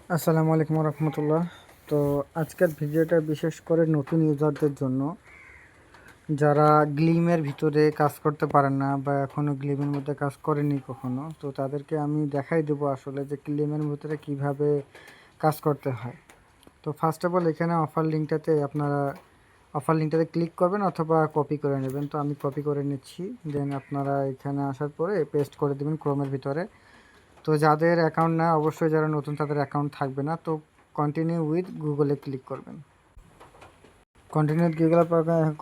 আসসালামু আলাইকুম রহমতুল্লাহ। তো আজকের ভিডিওটা বিশেষ করে নতুন ইউজারদের জন্য, যারা গ্লিমের ভিতরে কাজ করতে পারেন না বা এখনও গ্লিমের মধ্যে কাজ করেনি কখনো, তো তাদেরকে আমি দেখাই দেবো আসলে যে গ্লিমের ভিতরে কিভাবে কাজ করতে হয়। তো ফার্স্ট অফ অল এখানে অফার লিঙ্কটাতে ক্লিক করবেন অথবা কপি করে নেবেন। তো আমি কপি করে নিচ্ছি, দেন আপনারা এখানে আসার পরে পেস্ট করে দেবেন ক্রোমের ভিতরে। তো যাদের অ্যাকাউন্ট না, অবশ্যই যারা নতুন তাদের অ্যাকাউন্ট থাকবে না, তো কন্টিনিউ উইথ গুগলে ক্লিক করবেন।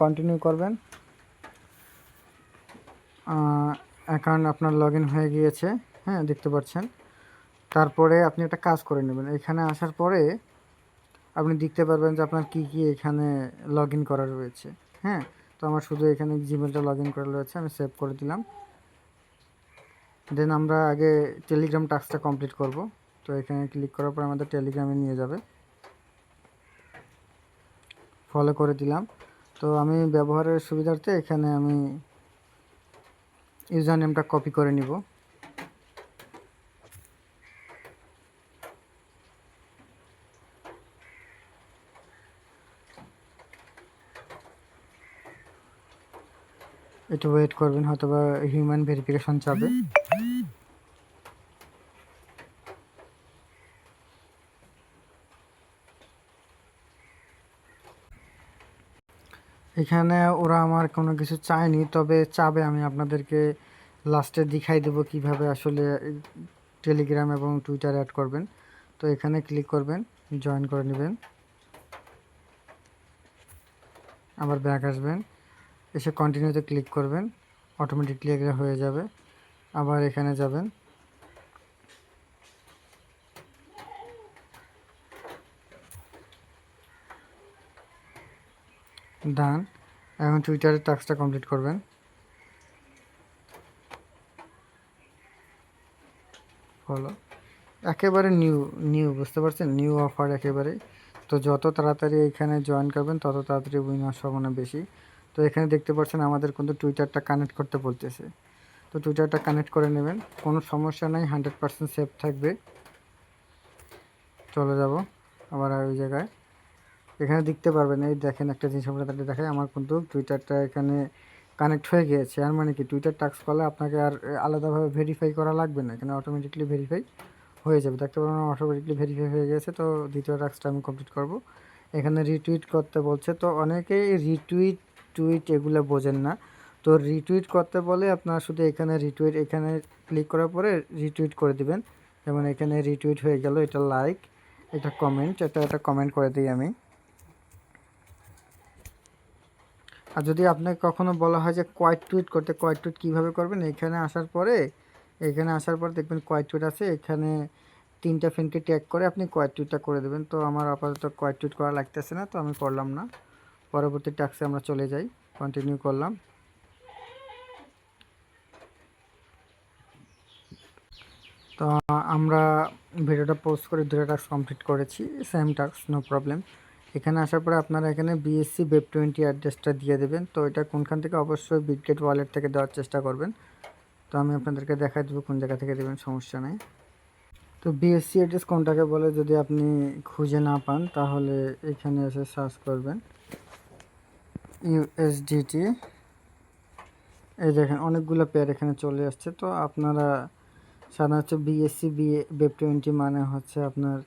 কন্টিনিউ করবেন। অ্যাকাউন্ট আপনার লগ ইন হয়ে গিয়েছে, হ্যাঁ দেখতে পাচ্ছেন। তারপরে আপনি একটা কাজ করে নেবেন। এখানে আসার পরে আপনি দেখতে পারবেন যে আপনার কি কি এখানে লগ ইন করা রয়েছে। হ্যাঁ, তো আমার শুধু এখানে জিমেলটা লগ ইন করা রয়েছে, আমি সেভ করে দিলাম। দেন আমরা আগে টেলিগ্রাম টাস্কটা কমপ্লিট করব। তো এখানে ক্লিক করার পর আমাদের টেলিগ্রামে নিয়ে যাবে, ফলো করে দিলাম। তো আমি ব্যবহারের সুবিধার্থে এখানে আমি ইউজার নেমটা কপি করে নিব। একটু ওয়েট করবেন, হয়তো বা হিউম্যান ভেরিফিকেশন চাবে। এখানে ওরা আমার কোনো কিছু চায়নি, তবে চাবে। আমি আপনাদেরকে লাস্টে দেখাই দেবো কিভাবে আসলে টেলিগ্রাম এবং টুইটার অ্যাড করবেন। তো এখানে ক্লিক করবেন, জয়েন করে নেবেন, আবার ব্যাক আসবেন, এসে কন্টিনিউতে ক্লিক করবেন, অটোমেটিকলি এগুলো হয়ে যাবে। আবার এখানে যাবেন, ডান। এখন টুইটারের টাস্কটা কমপ্লিট করবেন। ফলো, একেবারে নিউ নিউ বুঝতে পারছেন, নিউ অফার একেবারে। তো যত তাড়াতাড়ি এখানে জয়েন করবেন তত তাড়াতাড়ি উইন হওয়ার সম্ভাবনা বেশি। তো এখানে দেখতে পাচ্ছেন আমাদের কিন্তু টুইটারটা কানেক্ট করতে বলতেছে। তো টুইটারটা কানেক্ট করে নেবেন, কোনো সমস্যা নাই, 100% সেফ থাকবে। চলে যাব আবার ওই জায়গায়। এখানে দেখতে পারবেন, এই দেখেন একটা জিনিস আপনাদের দেখায়, আমার কিন্তু টুইটারটা এখানে কানেক্ট হয়ে গিয়েছে। আর মানে কি, টুইটার টাস্ক করলে আপনাকে আর আলাদাভাবে ভেরিফাই করা লাগবে না, এখানে অটোমেটিকলি ভেরিফাই হয়ে যাবে। দেখতে পারেন অটোমেটিকলি ভেরিফাই হয়ে গেছে। তো দ্বিতীয় টাস্কটা আমি কমপ্লিট করব। এখানে রিটুইট করতে বলছে, তো অনেকেই টুইট এগুলো বোঝেন না। তো রিটুইট করতে বলে আপনারা শুধু এখানে এখানে ক্লিক করার পরে রিটুইট করে দিবেন। যেমন এখানে রিটুইট হয়ে গেল, এটা লাইক, এটা কমেন্ট, এটা কমেন্ট করে দিই আমি। আর যদি আপনাকে কখনো বলা হয় যে কোয়াইট টুইট করতে, কোয়াইট টুইট কীভাবে করবেন, এখানে আসার পর দেখবেন কোয়াইট টুইট আছে, এখানে 3টা ফ্রেন্ডকে ট্যাগ করে আপনি কোয়াইট টুইটটা করে দেবেন। তো আমার আপাতত কোয়াইট টুইট করা লাগতেছে না, তো আমি করলাম না। পরবর্তী টাস্কে আমরা চলে যাই, কন্টিনিউ করলাম। তো আমরা ভিডিওটা পোস্ট করে 2টা টাস্ক কমপ্লিট করেছি, সেম টাস্ক, নো প্রবলেম। এখানে আসার পরে আপনারা এখানে বিএসসি ওয়েব20 অ্যাড্রেসটা দিয়ে দেবেন। তো এটা কোনখান থেকে, অবশ্যই বিটগেট ওয়ালেট থেকে দেওয়ার চেষ্টা করবেন। তো আমি আপনাদেরকে দেখাই দেবো কোন জায়গা থেকে দেবেন, সমস্যা নেই। তো বিএসসি অ্যাড্রেস কোনটাকে বলে যদি আপনি খুঁজে না পান, তাহলে এখানে এসে সার্চ করবেন ইউএসডিটি। এই দেখেন অনেকগুলো পেয়ার এখানে চলে আসছে। তো আপনারা সাধারণত বিএসসি ওয়েব20 মানে হচ্ছে আপনার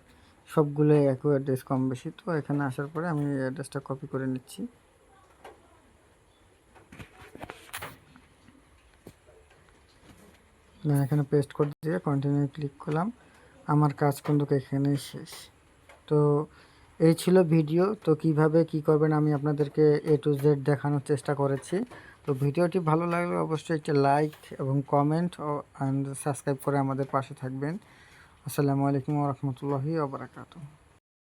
সবগুলোই একই অ্যাড্রেস কম বেশি। তো এখানে আসার পরে আমি অ্যাড্রেসটা কপি করে নিচ্ছি। এখানে পেস্ট করে দিয়ে কন্টিনিউ ক্লিক করলাম। আমার কাজ কিন্তু এখানেই শেষ। তো এই ছিল ভিডিও। তো কিভাবে কি করবেন আমি আপনাদেরকে A to Z দেখানোর চেষ্টা করেছি। তো ভিডিওটি ভালো লাগলে অবশ্যই একটি লাইক এবং কমেন্ট অ্যান্ড সাবস্ক্রাইব করে আমাদের পাশে থাকবেন। আসসালামু আলাইকুম ওয়া রাহমাতুল্লাহি ওয়া বারাকাতুহু।